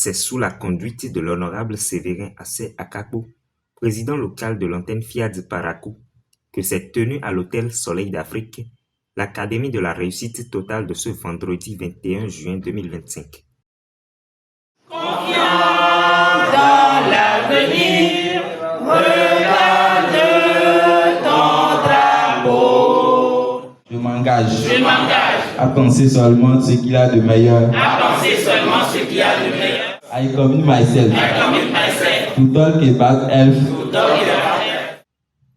C'est sous la conduite de l'honorable Séverin Assé Akakpo, président local de l'antenne Fiat Parakou, que s'est tenue à l'hôtel Soleil d'Afrique l'Académie de la réussite totale de ce vendredi 21 juin 2025. Confiant dans l'avenir, regarde ton drapeau. Je m'engage à penser seulement ce qu'il y a de meilleur. I commit myself to talk about health.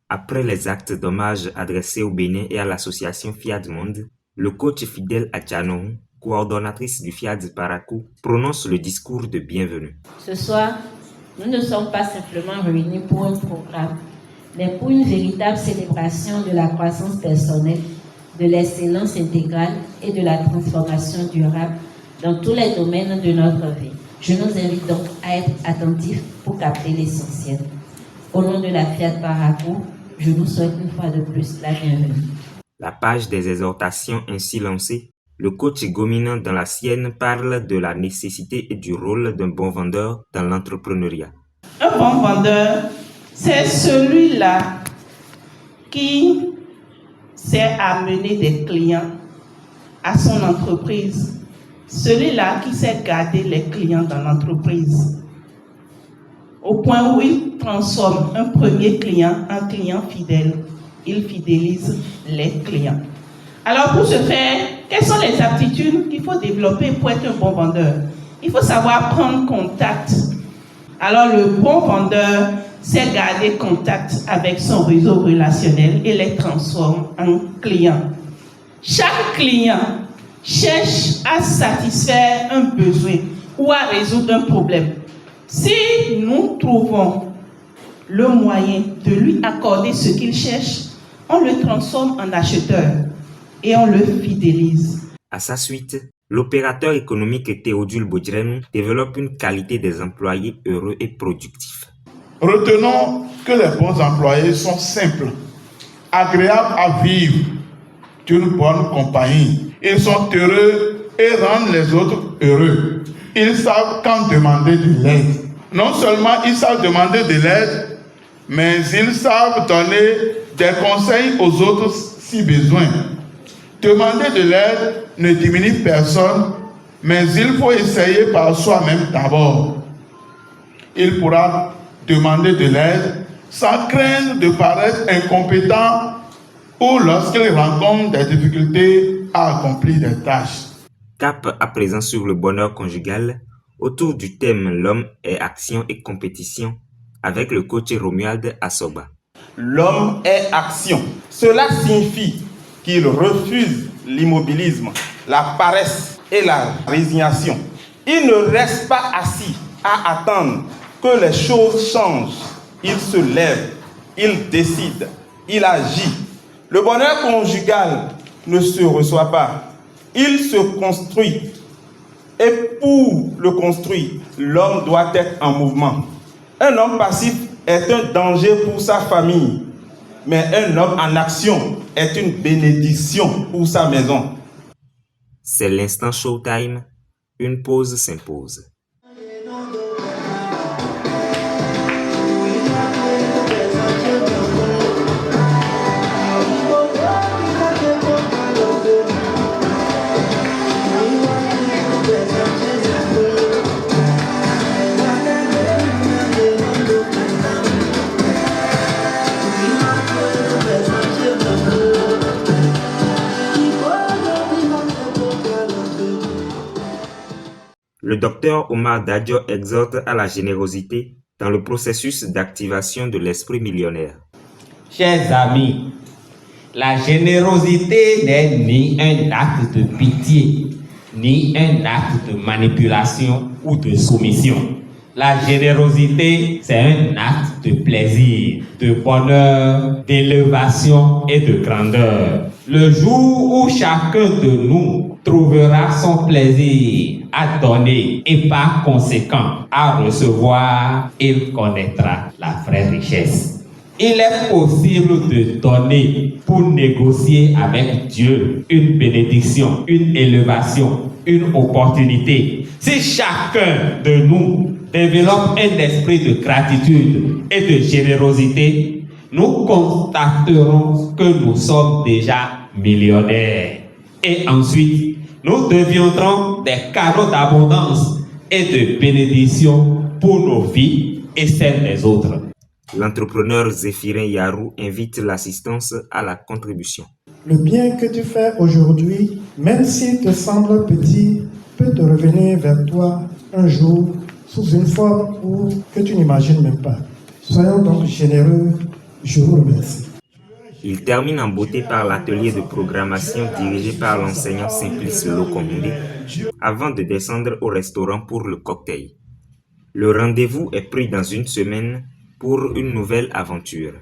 Après les actes d'hommage adressés au Bénin et à l'association Fiat Monde, le coach fidèle Adjanohou, coordonnatrice du Fiat Parakou, prononce le discours de bienvenue. Ce soir, nous ne sommes pas simplement réunis pour un programme, mais pour une véritable célébration de la croissance personnelle, de l'excellence intégrale et de la transformation durable dans tous les domaines de notre vie. Je nous invite donc à être attentifs pour capter l'essentiel. Au nom de la Fiat Parakou, je vous souhaite une fois de plus la bienvenue. La page des exhortations ainsi lancée, le coach Gominant dans la sienne parle de la nécessité et du rôle d'un bon vendeur dans l'entrepreneuriat. Un bon vendeur, c'est celui-là qui sait amener des clients à son entreprise. Celui-là qui sait garder les clients dans l'entreprise. Au point où il transforme un premier client en client fidèle. Il fidélise les clients. Alors pour ce faire, quelles sont les aptitudes qu'il faut développer pour être un bon vendeur? Il faut savoir prendre contact. Alors le bon vendeur sait garder contact avec son réseau relationnel et les transforme en clients. Chaque client cherche à satisfaire un besoin ou à résoudre un problème. Si nous trouvons le moyen de lui accorder ce qu'il cherche, on le transforme en acheteur et on le fidélise. À sa suite, l'opérateur économique Théodule Bodjrenou développe une qualité des employés heureux et productifs. Retenons que les bons employés sont simples, agréables à vivre, d'une bonne compagnie. Ils sont heureux et rendent les autres heureux. Ils savent quand demander de l'aide. Non seulement ils savent demander de l'aide, mais ils savent donner des conseils aux autres si besoin. Demander de l'aide ne diminue personne, mais il faut essayer par soi-même d'abord. Il pourra demander de l'aide sans craindre de paraître incompétent ou lorsqu'il rencontre des difficultés à accomplir des tâches. Cap à présent sur le bonheur conjugal, autour du thème l'homme est action et compétition, avec le coach Romuald Assoba. L'homme est action. Cela signifie qu'il refuse l'immobilisme, la paresse et la résignation. Il ne reste pas assis à attendre que les choses changent. Il se lève, il décide, il agit. Le bonheur conjugal ne se reçoit pas, il se construit. Et pour le construire, l'homme doit être en mouvement. Un homme passif est un danger pour sa famille, mais un homme en action est une bénédiction pour sa maison. C'est l'instant showtime, une pause s'impose. Le docteur Omar Dadjo exhorte à la générosité dans le processus d'activation de l'esprit millionnaire. Chers amis, la générosité n'est ni un acte de pitié, ni un acte de manipulation ou de soumission. La générosité, c'est un acte de plaisir, de bonheur, d'élévation et de grandeur. Le jour où chacun de nous trouvera son plaisir à donner et par conséquent à recevoir, il connaîtra la vraie richesse. Il est possible de donner pour négocier avec Dieu une bénédiction, une élévation, une opportunité. Si chacun de nous développe un esprit de gratitude et de générosité, nous constaterons que nous sommes déjà millionnaires. Et ensuite, nous deviendrons des canaux d'abondance et de bénédiction pour nos vies et celles des autres. L'entrepreneur Zéphirin Yarou invite l'assistance à la contribution. Le bien que tu fais aujourd'hui, même s'il te semble petit, peut te revenir vers toi un jour sous une forme que tu n'imagines même pas. Soyons donc généreux, je vous remercie. Il termine en beauté par l'atelier de programmation dirigé par l'enseignant Simplice Lokombe avant de descendre au restaurant pour le cocktail. Le rendez-vous est pris dans une semaine pour une nouvelle aventure.